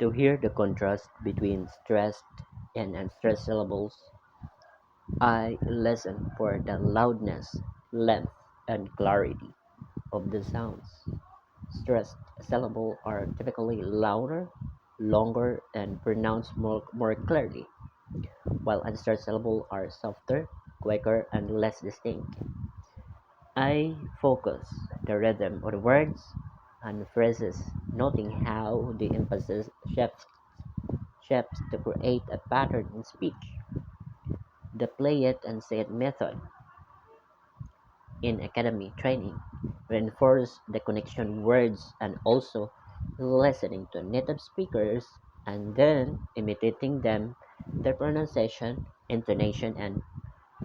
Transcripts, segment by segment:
To hear the contrast between stressed and unstressed syllables, I listen for the loudness, length, and clarity of the sounds. Stressed syllables are typically louder, longer, and pronounced more clearly, while unstressed syllables are softer, quicker, and less distinct. I focus the rhythm of the words and phrases, noting how the emphasis shifts to create a pattern in speech. The play it and say it method in academy training reinforce the connection words and also listening to native speakers and then imitating them, their pronunciation, intonation, and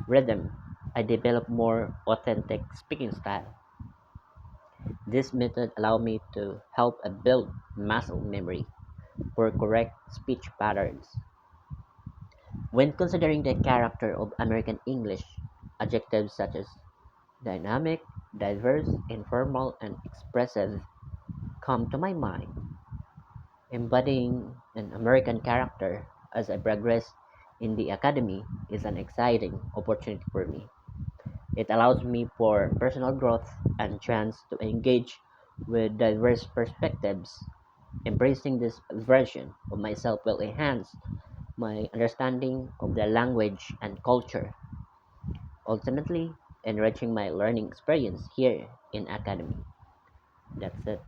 rhythm. I develop more authentic speaking style. This method allowed me to help build muscle memory for correct speech patterns. When considering the character of American English, adjectives such as dynamic, diverse, informal, and expressive come to my mind. Embodying an American character as I progress in the academy is an exciting opportunity for me. It allows me for personal growth and chance to engage with diverse perspectives. Embracing this version of myself will enhance my understanding of the language and culture, ultimately enriching my learning experience here in academy. That's it.